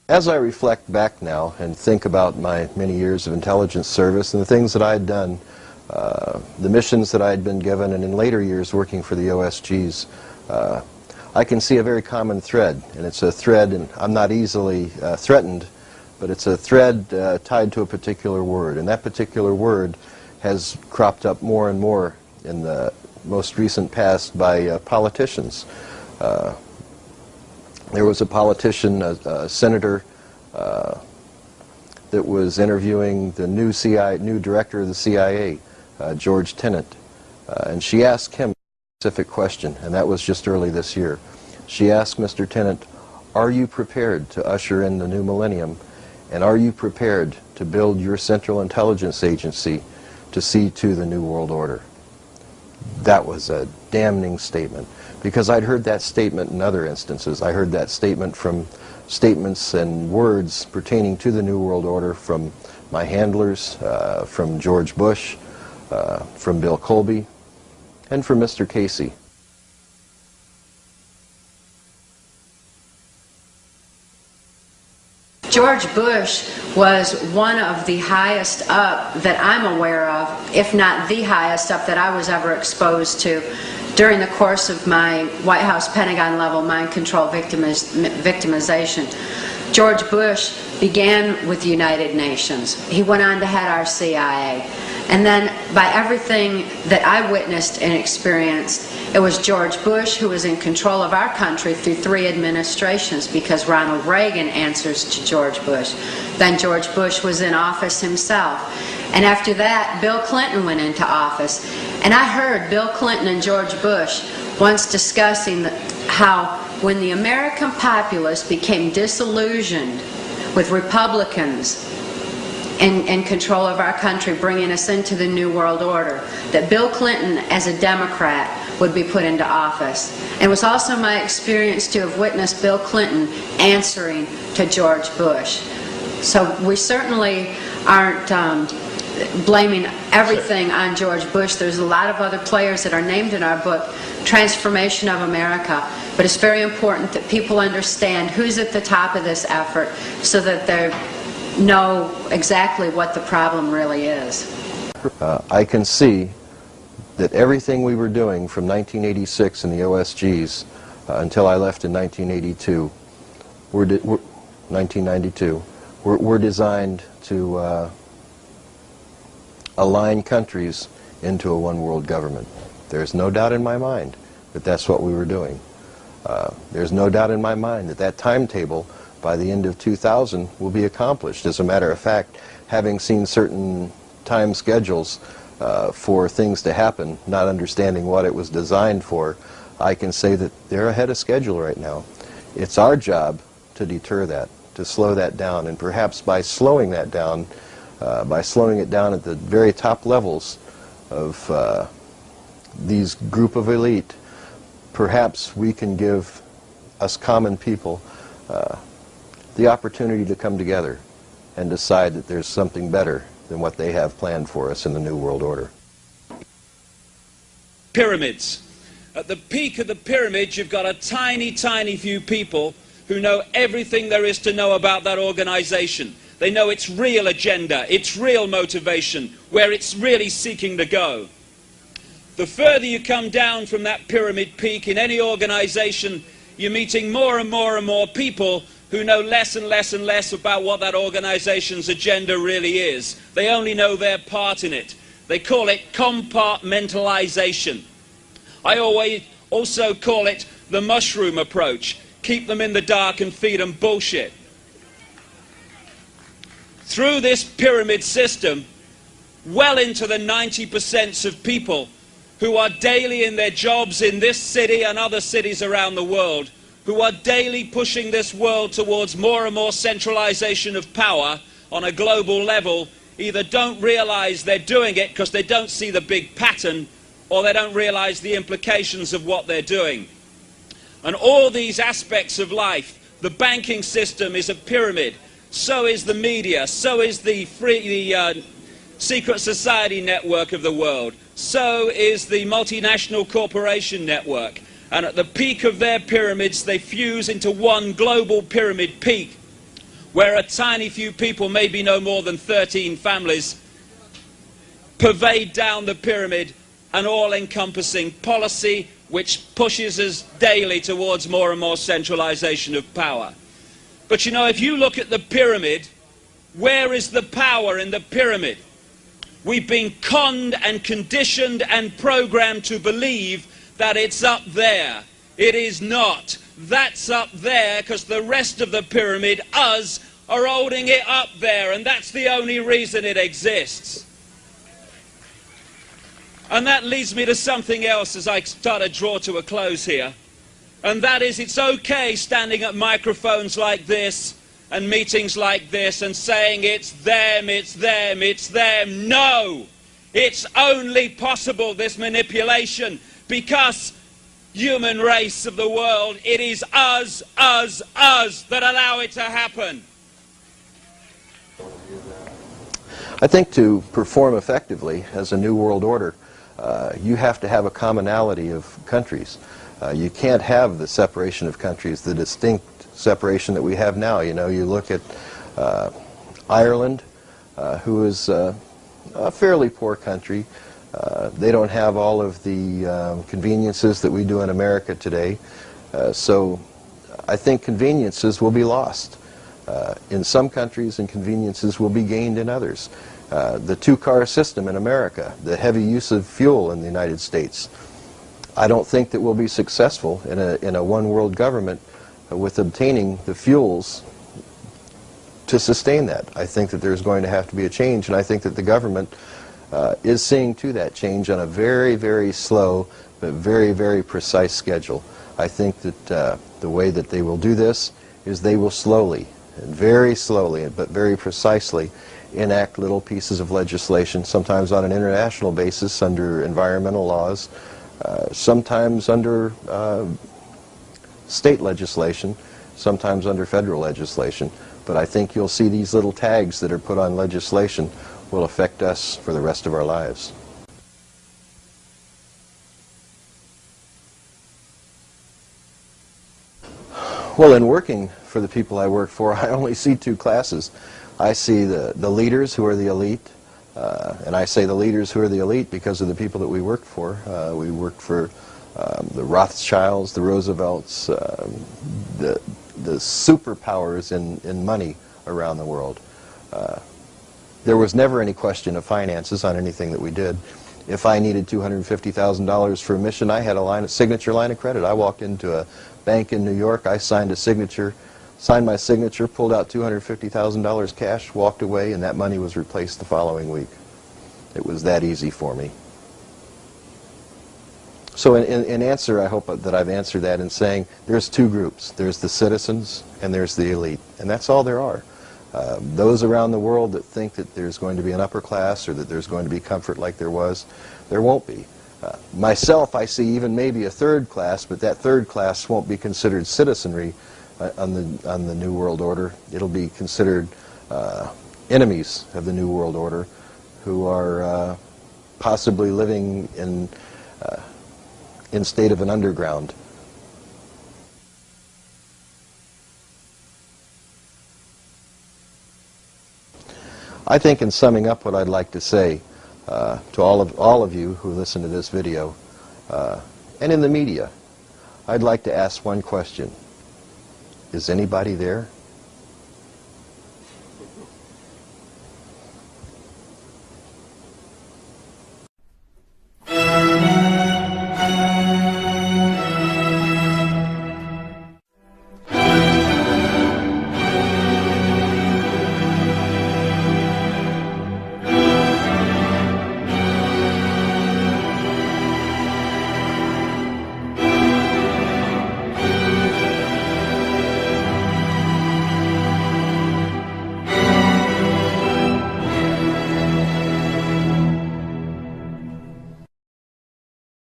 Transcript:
As I reflect back now and think about my many years of intelligence service and the things that I had done, the missions that I had been given, and in later years working for the OSGs, I can see a very common thread, and it's a thread, and I'm not easily threatened, but it's a thread tied to a particular word, and that particular word has cropped up more and more in the most recent past by politicians. There was a politician, a senator, that was interviewing the new director of the CIA, George Tenet, and she asked him a specific question, and that was just early this year. She asked Mr. Tenet, "Are you prepared to usher in the new millennium, and are you prepared to build your Central Intelligence Agency to see to the New World Order?" That was a damning statement, because I'd heard that statement in other instances. I heard that statement from statements and words pertaining to the New World Order from my handlers, from George Bush, from Bill Colby, and from Mr. Casey. George Bush was one of the highest up that I'm aware of, if not the highest up that I was ever exposed to during the course of my White House Pentagon level mind control victimization. George Bush began with the United Nations. He went on to head our CIA. And then by everything that I witnessed and experienced, it was George Bush who was in control of our country through 3 administrations, because Ronald Reagan answers to George Bush. Then George Bush was in office himself. And after that, Bill Clinton went into office. And I heard Bill Clinton and George Bush once discussing how when the American populace became disillusioned with Republicans in control of our country, bringing us into the New World Order, that Bill Clinton, as a Democrat, would be put into office. And it was also my experience to have witnessed Bill Clinton answering to George Bush. So we certainly aren't blaming everything on George Bush. There's a lot of other players that are named in our book, Transformation of America. But it's very important that people understand who's at the top of this effort so that they know exactly what the problem really is. I can see that everything we were doing from 1986 in the OSGs until I left in 1982, 1992, were designed to align countries into a one-world government. There's no doubt in my mind that that's what we were doing. There's no doubt in my mind that that timetable by the end of 2000 will be accomplished. As a matter of fact, having seen certain time schedules for things to happen, not understanding what it was designed for, I can say that they're ahead of schedule right now. It's our job to deter that, to slow that down, and perhaps by slowing that down, by slowing it down at the very top levels of these group of elite, perhaps we can give us common people the opportunity to come together and decide that there's something better than what they have planned for us in the New World Order. Pyramids. At the peak of the pyramid, you've got a tiny, tiny few people who know everything there is to know about that organization. They know its real agenda, its real motivation, where it's really seeking to go. The further you come down from that pyramid peak in any organization, you're meeting more and more and more people who know less and less and less about what that organization's agenda really is. They only know their part in it. They call it compartmentalization. I always also call it the mushroom approach. Keep them in the dark and feed them bullshit. Through this pyramid system, well into the 90% of people who are daily in their jobs in this city and other cities around the world, who are daily pushing this world towards more and more centralization of power on a global level, either don't realize they're doing it because they don't see the big pattern, or they don't realize the implications of what they're doing. And all these aspects of life, the banking system is a pyramid, so is the media, so is the secret society network of the world, so is the multinational corporation network. And at the peak of their pyramids, they fuse into one global pyramid peak, where a tiny few people, maybe no more than 13 families, pervade down the pyramid an all-encompassing policy which pushes us daily towards more and more centralization of power. But you know, if you look at the pyramid, where is the power in the pyramid? We've been conned and conditioned and programmed to believe that it's up there. It is not. That's up there because the rest of the pyramid, us, are holding it up there, and that's the only reason it exists. And that leads me to something else as I start to draw to a close here. And that is, it's okay standing at microphones like this and meetings like this and saying it's them, it's them, it's them. No! It's only possible, this manipulation, because human race of the world, it is us that allow it to happen. I think to perform effectively as a new world order, you have to have a commonality of countries. You can't have the separation of countries, the distinct separation that we have now. You know, you look at Ireland, who is a fairly poor country. They don't have all of the conveniences that we do in America today. So I think conveniences will be lost in some countries, and conveniences will be gained in others. The two-car system in America, the heavy use of fuel in the United States, I don't think that we'll be successful in a one-world government with obtaining the fuels to sustain that. I think that there's going to have to be a change, and I think that the government is seeing to that change on a very, very slow but very, very precise schedule. I think that the way that they will do this is they will slowly, and very slowly, but very precisely, enact little pieces of legislation, sometimes on an international basis under environmental laws, sometimes under state legislation, sometimes under federal legislation. But I think you'll see these little tags that are put on legislation will affect us for the rest of our lives. Well, in working for the people I work for, I only see two classes. I see the leaders who are the elite, and I say the leaders who are the elite because of the people that we work for. We work for the Rothschilds, the Roosevelts, the superpowers in money around the world. There was never any question of finances on anything that we did. If I needed $250,000 for a mission, I had a signature line of credit. I walked into a bank in New York, I signed my signature, pulled out $250,000 cash, walked away, and that money was replaced the following week. It was that easy for me. So in answer, I hope that I've answered that in saying there's two groups. There's the citizens and there's the elite, and that's all there are. Those around the world that think that there's going to be an upper class or that there's going to be comfort like there was, there won't be. Myself, I see even maybe a third class, but that third class won't be considered citizenry on the New World Order. It'll be considered enemies of the New World Order who are possibly living in state of an underground. I think in summing up what I'd like to say to all of you who listen to this video and in the media, I'd like to ask one question. Is anybody there?